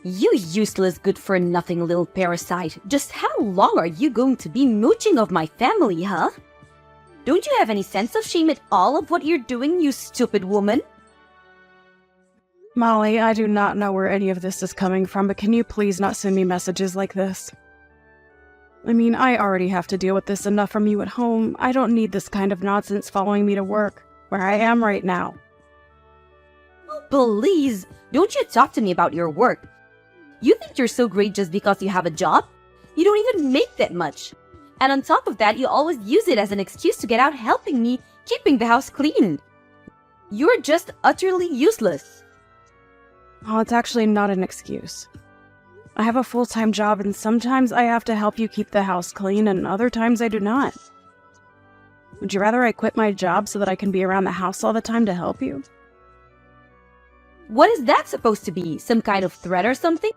You useless good-for-nothing little parasite. Just how long are you going to be mooching of my family, huh? Don't you have any sense of shame at all of what you're doing, you stupid woman? Molly, I do not know where any of this is coming from, but can you please not send me messages like this? I mean, I already have to deal with this enough from you at home. I don't need this kind of nonsense following me to work, where I am right now. Please, don't you talk to me about your work. You think you're so great just because you have a job? You don't even make that much. And on top of that, you always use it as an excuse to get out helping me keeping the house clean. You're just utterly useless. Oh, it's actually not an excuse. I have a full-time job and sometimes I have to help you keep the house clean and other times I do not. Would you rather I quit my job so that I can be around the house all the time to help you? What is that supposed to be? Some kind of threat or something?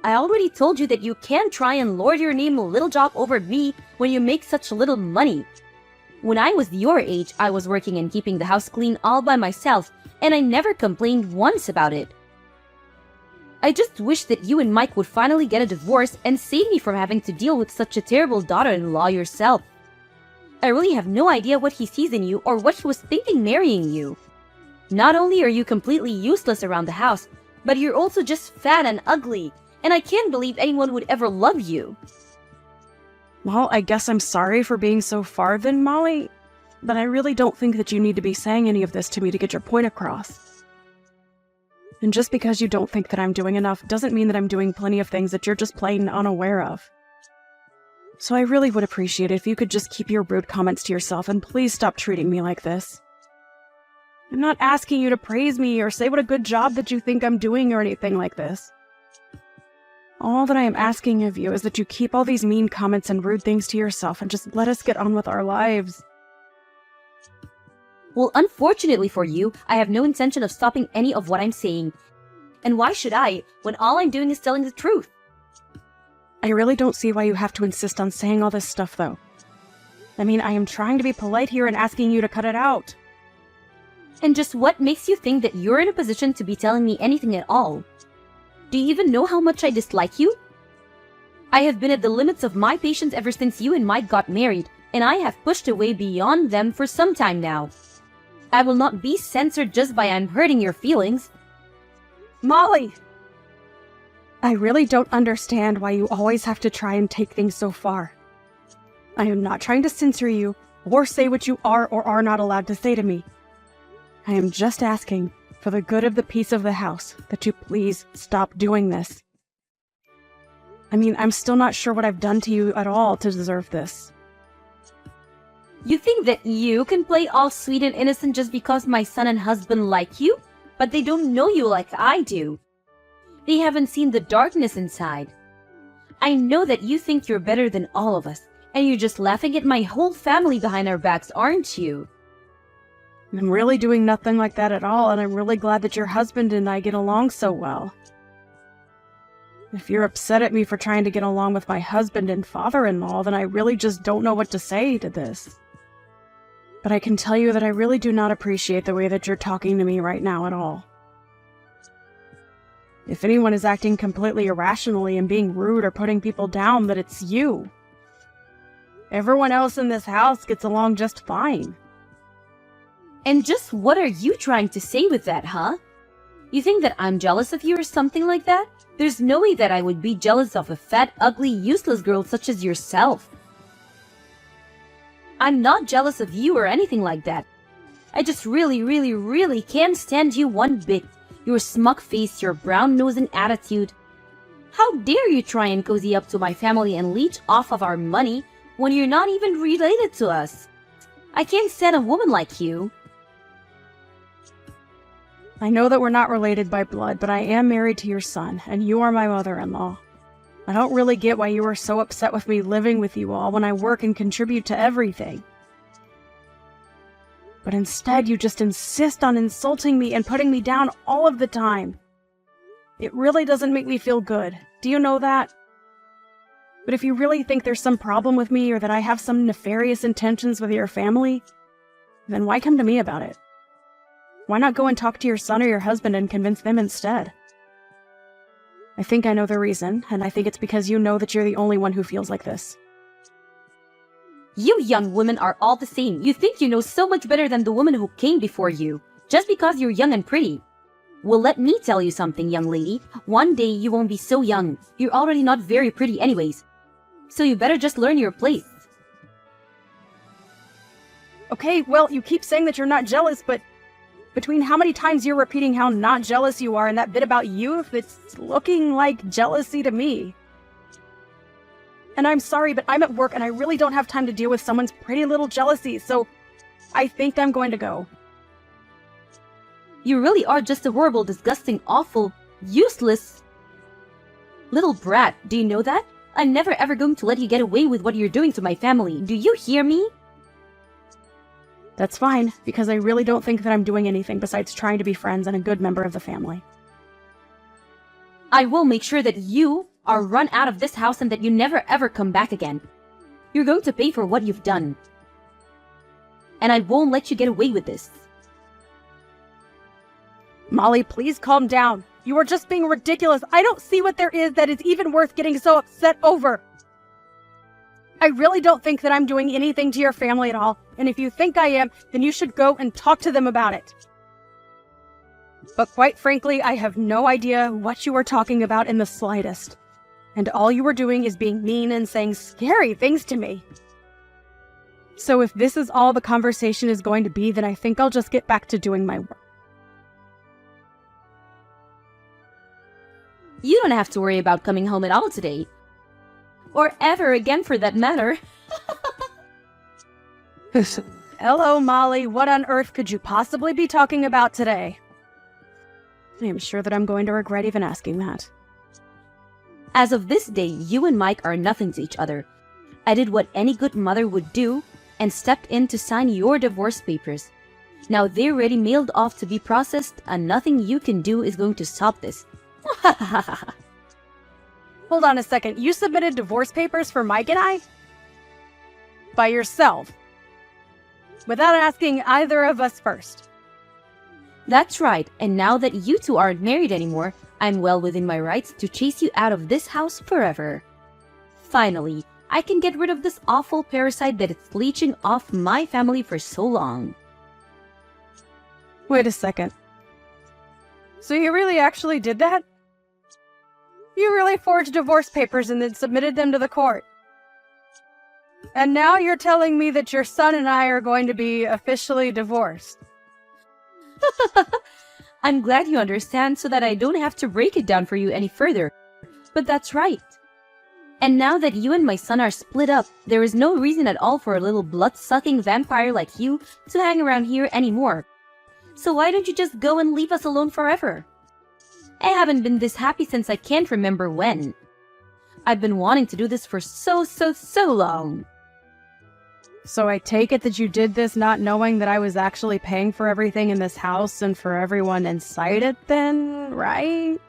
I already told you that you can't try and lord your name a little job over me when you make such little money. When I was your age, I was working and keeping the house clean all by myself, and I never complained once about it. I just wish that you and Mike would finally get a divorce and save me from having to deal with such a terrible daughter-in-law yourself. I really have no idea what he sees in you or what he was thinking marrying you. Not only are you completely useless around the house, but you're also just fat and ugly, and I can't believe anyone would ever love you. Well, I guess I'm sorry for being so far then, Molly, but I really don't think that you need to be saying any of this to me to get your point across. And just because you don't think that I'm doing enough doesn't mean that I'm doing plenty of things that you're just plain unaware of. So I really would appreciate it if you could just keep your rude comments to yourself and please stop treating me like this. I'm not asking you to praise me or say what a good job that you think I'm doing or anything like this. All that I am asking of you is that you keep all these mean comments and rude things to yourself and just let us get on with our lives. Well, unfortunately for you, I have no intention of stopping any of what I'm saying. And why should I, when all I'm doing is telling the truth? I really don't see why you have to insist on saying all this stuff, though. I mean, I am trying to be polite here and asking you to cut it out. And just what makes you think that you're in a position to be telling me anything at all? Do you even know how much I dislike you? I have been at the limits of my patience ever since you and Mike got married, and I have pushed away beyond them for some time now. I will not be censored just by I'm hurting your feelings. Molly! I really don't understand why you always have to try and take things so far. I am not trying to censor you, or say what you are or are not allowed to say to me. I am just asking, for the good of the peace of the house, that you please stop doing this. I mean, I'm still not sure what I've done to you at all to deserve this. You think that you can play all sweet and innocent just because my son and husband like you? But they don't know you like I do. They haven't seen the darkness inside. I know that you think you're better than all of us, and you're just laughing at my whole family behind our backs, aren't you? I'm really doing nothing like that at all, and I'm really glad that your husband and I get along so well. If you're upset at me for trying to get along with my husband and father-in-law, then I really just don't know what to say to this. But I can tell you that I really do not appreciate the way that you're talking to me right now at all. If anyone is acting completely irrationally and being rude or putting people down, that it's you. Everyone else in this house gets along just fine. And just what are you trying to say with that, huh? You think that I'm jealous of you or something like that? There's no way that I would be jealous of a fat, ugly, useless girl such as yourself. I'm not jealous of you or anything like that. I just really can't stand you one bit. Your smug face, your brown nose and attitude. How dare you try and cozy up to my family and leech off of our money when you're not even related to us? I can't stand a woman like you. I know that we're not related by blood, but I am married to your son, and you are my mother-in-law. I don't really get why you are so upset with me living with you all when I work and contribute to everything. But instead, you just insist on insulting me and putting me down all of the time. It really doesn't make me feel good. Do you know that? But if you really think there's some problem with me or that I have some nefarious intentions with your family, then why come to me about it? Why not go and talk to your son or your husband and convince them instead? I think I know the reason, and I think it's because you know that you're the only one who feels like this. You young women are all the same. You think you know so much better than the woman who came before you, just because you're young and pretty. Well, let me tell you something, young lady. One day you won't be so young. You're already not very pretty anyways. So you better just learn your place. Okay, well, you keep saying that you're not jealous, but between how many times you're repeating how not jealous you are and that bit about you, it's looking like jealousy to me. And I'm sorry, but I'm at work and I really don't have time to deal with someone's pretty little jealousy, so I think I'm going to go. You really are just a horrible, disgusting, awful, useless little brat. Do you know that? I'm never ever going to let you get away with what you're doing to my family. Do you hear me? That's fine, because I really don't think that I'm doing anything besides trying to be friends and a good member of the family. I will make sure that you are run out of this house and that you never ever come back again. You're going to pay for what you've done. And I won't let you get away with this. Molly, please calm down. You are just being ridiculous. I don't see what there is that is even worth getting so upset over. I really don't think that I'm doing anything to your family at all, and if you think I am, then you should go and talk to them about it. But quite frankly, I have no idea what you are talking about in the slightest. And all you are doing is being mean and saying scary things to me. So if this is all the conversation is going to be, then I think I'll just get back to doing my work. You don't have to worry about coming home at all today. Or ever again for that matter. Hello, Molly. What on earth could you possibly be talking about today? I am sure that I'm going to regret even asking that. As of this day, you and Mike are nothing to each other. I did what any good mother would do and stepped in to sign your divorce papers. Now they're ready mailed off to be processed, and nothing you can do is going to stop this. Hold on a second. You submitted divorce papers for Mike and I? By yourself? Without asking either of us first? That's right, and now that you two aren't married anymore, I'm well within my rights to chase you out of this house forever. Finally, I can get rid of this awful parasite that is leeching off my family for so long. Wait a second. So you really actually did that? You really forged divorce papers and then submitted them to the court. And now you're telling me that your son and I are going to be officially divorced. I'm glad you understand so that I don't have to break it down for you any further. But that's right. And now that you and my son are split up, there is no reason at all for a little blood-sucking vampire like you to hang around here anymore. So why don't you just go and leave us alone forever? I haven't been this happy since I can't remember when. I've been wanting to do this for so long. So I take it that you did this not knowing that I was actually paying for everything in this house and for everyone inside it then, right?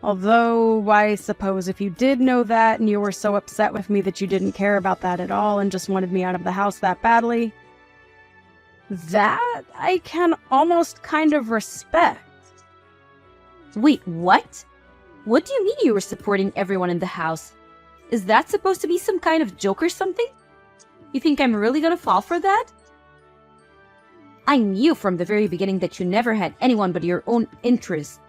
Although, I suppose if you did know that and you were so upset with me that you didn't care about that at all and just wanted me out of the house that badly, that I can almost kind of respect. Wait, what? What do you mean you were supporting everyone in the house? Is that supposed to be some kind of joke or something? You think I'm really gonna fall for that? I knew from the very beginning that you never had anyone but your own interests.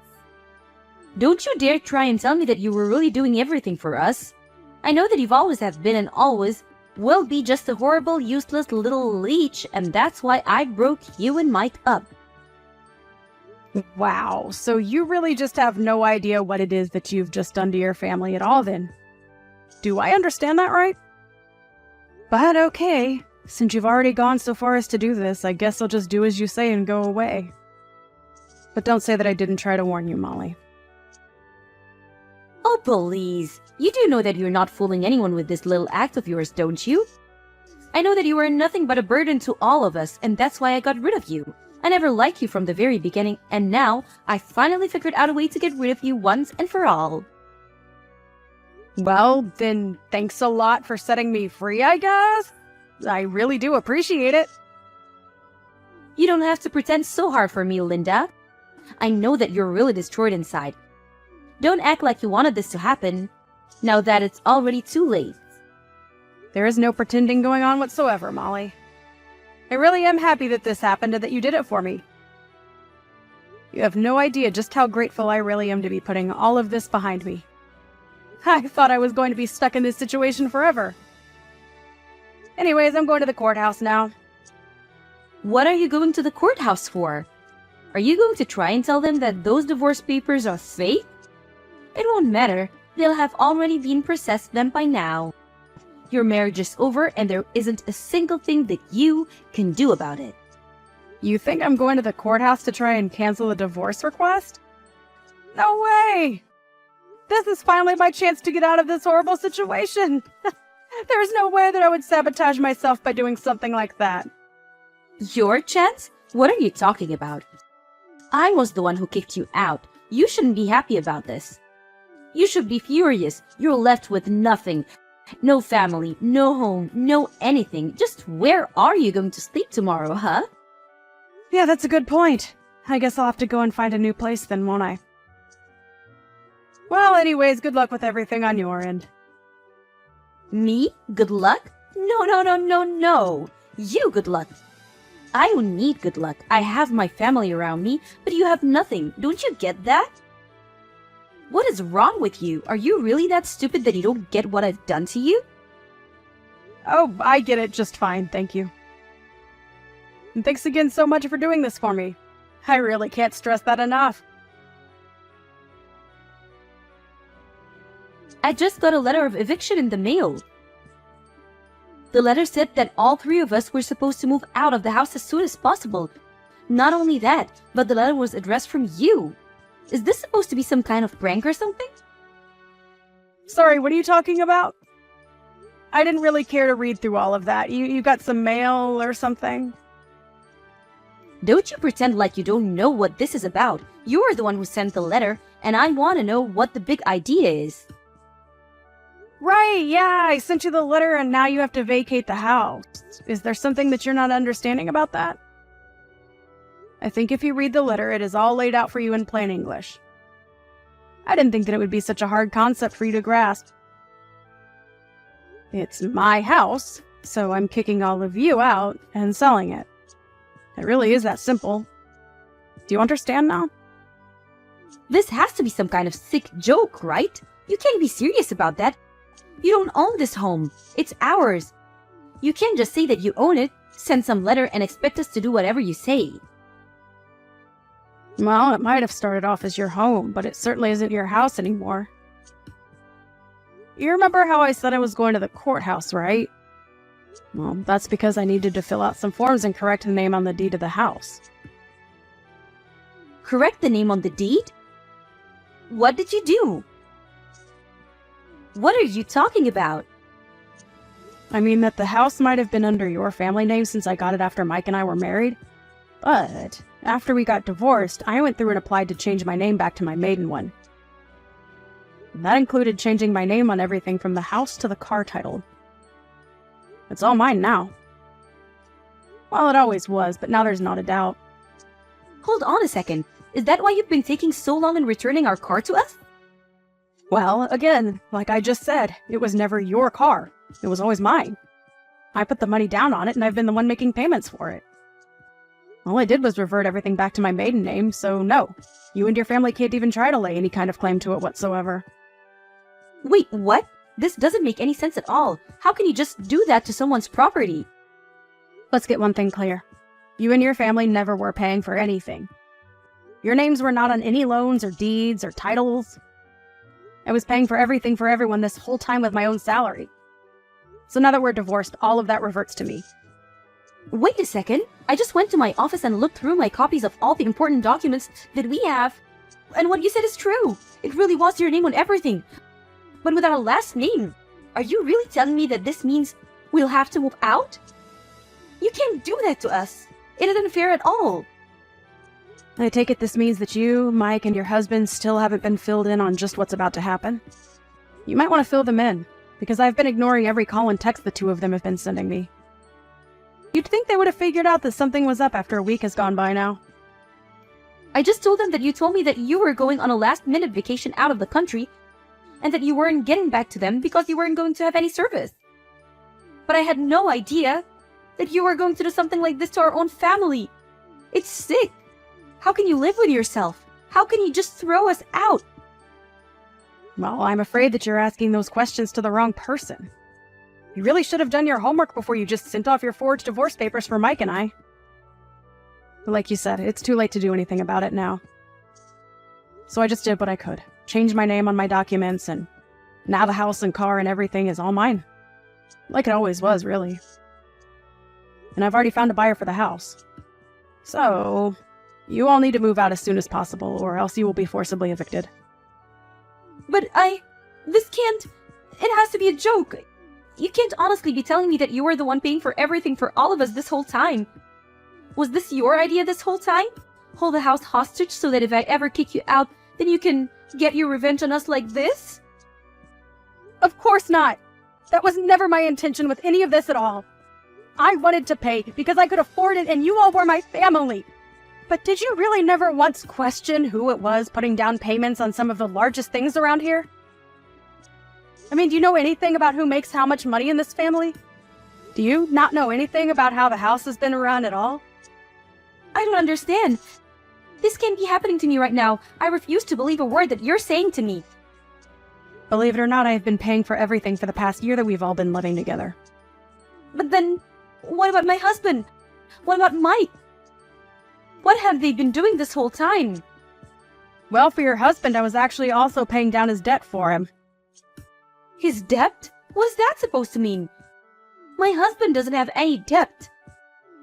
Don't you dare try and tell me that you were really doing everything for us. I know that you've always have been and always will be just a horrible, useless little leech, and that's why I broke you and Mike up. Wow, so you really just have no idea what it is that you've just done to your family at all then? Do I understand that right? But okay, since you've already gone so far as to do this, I guess I'll just do as you say and go away. But don't say that I didn't try to warn you, Molly. Oh, please. You do know that you're not fooling anyone with this little act of yours, don't you? I know that you were nothing but a burden to all of us, and that's why I got rid of you. I never liked you from the very beginning, and now I finally figured out a way to get rid of you once and for all. Well, then thanks a lot for setting me free, I guess. I really do appreciate it. You don't have to pretend so hard for me, Linda. I know that you're really destroyed inside. Don't act like you wanted this to happen, now that it's already too late. There is no pretending going on whatsoever, Molly. I really am happy that this happened and that you did it for me. You have no idea just how grateful I really am to be putting all of this behind me. I thought I was going to be stuck in this situation forever. Anyways, I'm going to the courthouse now. What are you going to the courthouse for? Are you going to try and tell them that those divorce papers are fake? It won't matter. They'll have already been processed them by now. Your marriage is over and there isn't a single thing that you can do about it. You think I'm going to the courthouse to try and cancel the divorce request? No way! This is finally my chance to get out of this horrible situation. There's no way that I would sabotage myself by doing something like that. Your chance? What are you talking about? I was the one who kicked you out. You shouldn't be happy about this. You should be furious. You're left with nothing. No family, no home, no anything. Just where are you going to sleep tomorrow, huh? Yeah, that's a good point. I guess I'll have to go and find a new place then, won't I? Well, anyways, good luck with everything on your end. Me? Good luck? No. You good luck. I don't need good luck. I have my family around me, but you have nothing. Don't you get that? What is wrong with you? Are you really that stupid that you don't get what I've done to you? Oh, I get it just fine, thank you. And thanks again so much for doing this for me. I really can't stress that enough. I just got a letter of eviction in the mail. The letter said that all three of us were supposed to move out of the house as soon as possible. Not only that, but the letter was addressed from you. Is this supposed to be some kind of prank or something? Sorry, what are you talking about? I didn't really care to read through all of that. You got some mail or something? Don't you pretend like you don't know what this is about. You're the one who sent the letter, and I want to know what the big idea is. Right, yeah, I sent you the letter and now you have to vacate the house. Is there something that you're not understanding about that? I think if you read the letter, it is all laid out for you in plain English. I didn't think that it would be such a hard concept for you to grasp. It's my house, so I'm kicking all of you out and selling it. It really is that simple. Do you understand now? This has to be some kind of sick joke, right? You can't be serious about that. You don't own this home. It's ours. You can't just say that you own it, send some letter, and expect us to do whatever you say. Well, it might have started off as your home, but it certainly isn't your house anymore. You remember how I said I was going to the courthouse, right? Well, that's because I needed to fill out some forms and correct the name on the deed of the house. Correct the name on the deed? What did you do? What are you talking about? I mean that the house might have been under your family name since I got it after Mike and I were married. But after we got divorced, I went through and applied to change my name back to my maiden one. That included changing my name on everything from the house to the car title. It's all mine now. Well, it always was, but now there's not a doubt. Hold on a second. Is that why you've been taking so long in returning our car to us? Well, again, like I just said, it was never your car. It was always mine. I put the money down on it, and I've been the one making payments for it. All I did was revert everything back to my maiden name, so no. You and your family can't even try to lay any kind of claim to it whatsoever. Wait, what? This doesn't make any sense at all. How can you just do that to someone's property? Let's get one thing clear. You and your family never were paying for anything. Your names were not on any loans or deeds or titles. I was paying for everything for everyone this whole time with my own salary. So now that we're divorced, all of that reverts to me. Wait a second. I just went to my office and looked through my copies of all the important documents that we have. And what you said is true. It really was your name on everything. But with our last name. Are you really telling me that this means we'll have to move out? You can't do that to us. It isn't fair at all. I take it this means that you, Mike, and your husband still haven't been filled in on just what's about to happen. You might want to fill them in, because I've been ignoring every call and text the two of them have been sending me. You'd think they would have figured out that something was up after a week has gone by now. I just told them that you told me that you were going on a last-minute vacation out of the country and that you weren't getting back to them because you weren't going to have any service. But I had no idea that you were going to do something like this to our own family. It's sick. How can you live with yourself? How can you just throw us out? Well, I'm afraid that you're asking those questions to the wrong person. You really should have done your homework before you just sent off your forged divorce papers for Mike and I. But like you said, it's too late to do anything about it now. So I just did what I could. Changed my name on my documents, and now the house and car and everything is all mine. Like it always was, really. And I've already found a buyer for the house. So, you all need to move out as soon as possible, or else you will be forcibly evicted. But this can't... It has to be a joke. You can't honestly be telling me that you were the one paying for everything for all of us this whole time. Was this your idea this whole time? Hold the house hostage so that if I ever kick you out, then you can get your revenge on us like this? Of course not! That was never my intention with any of this at all. I wanted to pay because I could afford it and you all were my family. But did you really never once question who it was putting down payments on some of the largest things around here? I mean, do you know anything about who makes how much money in this family? Do you not know anything about how the house has been run at all? I don't understand. This can't be happening to me right now. I refuse to believe a word that you're saying to me. Believe it or not, I've been paying for everything for the past year that we've all been living together. But then, what about my husband? What about Mike? What have they been doing this whole time? Well, for your husband, I was actually also paying down his debt for him. His debt? What's that supposed to mean? My husband doesn't have any debt.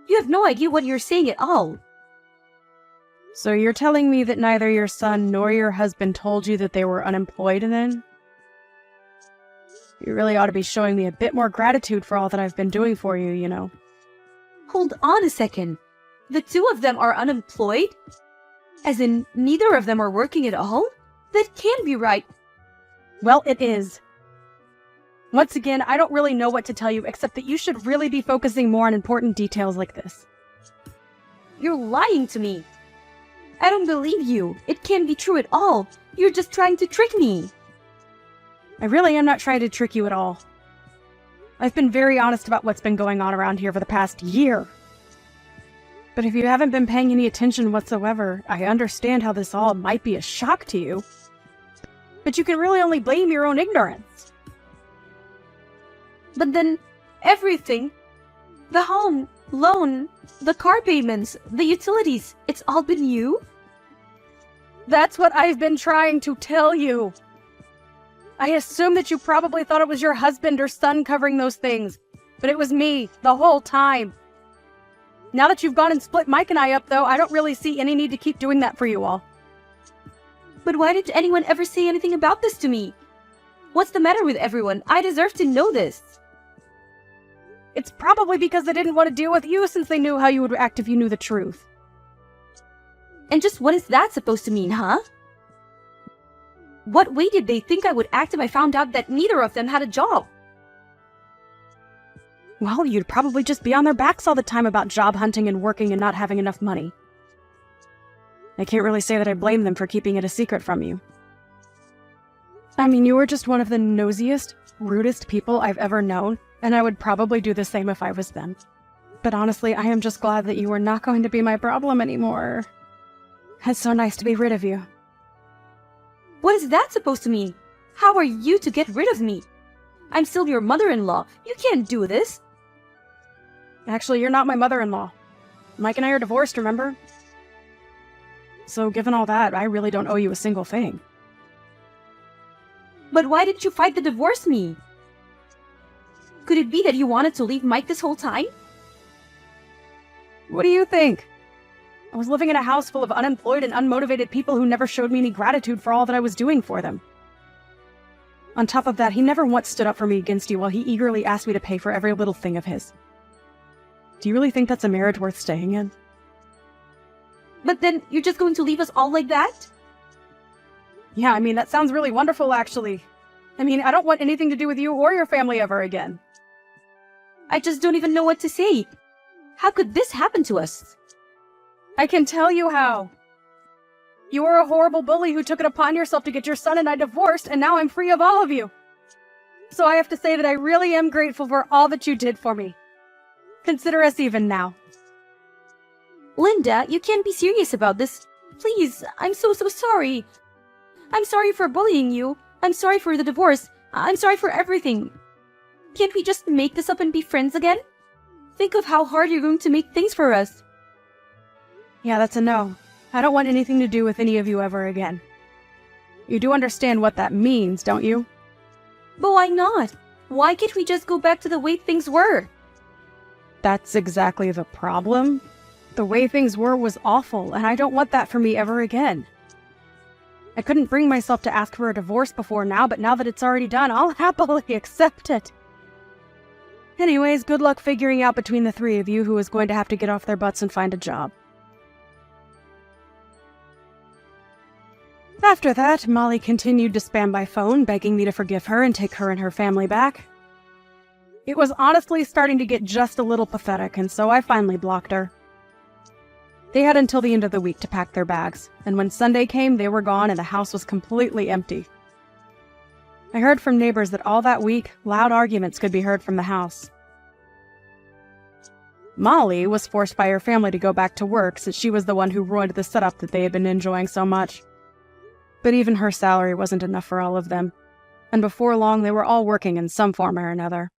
You have no idea what you're saying at all. So you're telling me that neither your son nor your husband told you that they were unemployed then? You really ought to be showing me a bit more gratitude for all that I've been doing for you, you know. Hold on a second. The two of them are unemployed? As in, neither of them are working at all? That can't be right. Well, it is. Once again, I don't really know what to tell you, except that you should really be focusing more on important details like this. You're lying to me. I don't believe you. It can't be true at all. You're just trying to trick me. I really am not trying to trick you at all. I've been very honest about what's been going on around here for the past year. But if you haven't been paying any attention whatsoever, I understand how this all might be a shock to you. But you can really only blame your own ignorance. But then, everything, the home, loan, the car payments, the utilities, it's all been you? That's what I've been trying to tell you. I assume that you probably thought it was your husband or son covering those things, but it was me the whole time. Now that you've gone and split Mike and I up, though, I don't really see any need to keep doing that for you all. But why didn't anyone ever say anything about this to me? What's the matter with everyone? I deserve to know this. It's probably because they didn't want to deal with you since they knew how you would act if you knew the truth. And just what is that supposed to mean, huh? What way did they think I would act if I found out that neither of them had a job? Well, you'd probably just be on their backs all the time about job hunting and working and not having enough money. I can't really say that I blame them for keeping it a secret from you. I mean, you were just one of the nosiest, rudest people I've ever known, and I would probably do the same if I was them. But honestly, I am just glad that you are not going to be my problem anymore. It's so nice to be rid of you. What is that supposed to mean? How are you to get rid of me? I'm still your mother-in-law. You can't do this. Actually, you're not my mother-in-law. Mike and I are divorced, remember? So given all that, I really don't owe you a single thing. But why didn't you fight to divorce me? Could it be that you wanted to leave Mike this whole time? What do you think? I was living in a house full of unemployed and unmotivated people who never showed me any gratitude for all that I was doing for them. On top of that, he never once stood up for me against you while he eagerly asked me to pay for every little thing of his. Do you really think that's a marriage worth staying in? But then you're just going to leave us all like that? Yeah, I mean, that sounds really wonderful, actually. I mean, I don't want anything to do with you or your family ever again. I just don't even know what to say. How could this happen to us? I can tell you how. You were a horrible bully who took it upon yourself to get your son and I divorced, and now I'm free of all of you. So I have to say that I really am grateful for all that you did for me. Consider us even now. Linda, you can't be serious about this. Please, I'm so sorry. I'm sorry for bullying you. I'm sorry for the divorce. I'm sorry for everything. Can't we just make this up and be friends again? Think of how hard you're going to make things for us. Yeah, that's a no. I don't want anything to do with any of you ever again. You do understand what that means, don't you? But why not? Why can't we just go back to the way things were? That's exactly the problem. The way things were was awful, and I don't want that for me ever again. I couldn't bring myself to ask for a divorce before now, but now that it's already done, I'll happily accept it. Anyways, good luck figuring out between the three of you who is going to have to get off their butts and find a job. After that, Molly continued to spam by phone, begging me to forgive her and take her and her family back. It was honestly starting to get just a little pathetic, and so I finally blocked her. They had until the end of the week to pack their bags, and when Sunday came, they were gone and the house was completely empty. I heard from neighbors that all that week, loud arguments could be heard from the house. Molly was forced by her family to go back to work since she was the one who ruined the setup that they had been enjoying so much. But even her salary wasn't enough for all of them, and before long they were all working in some form or another.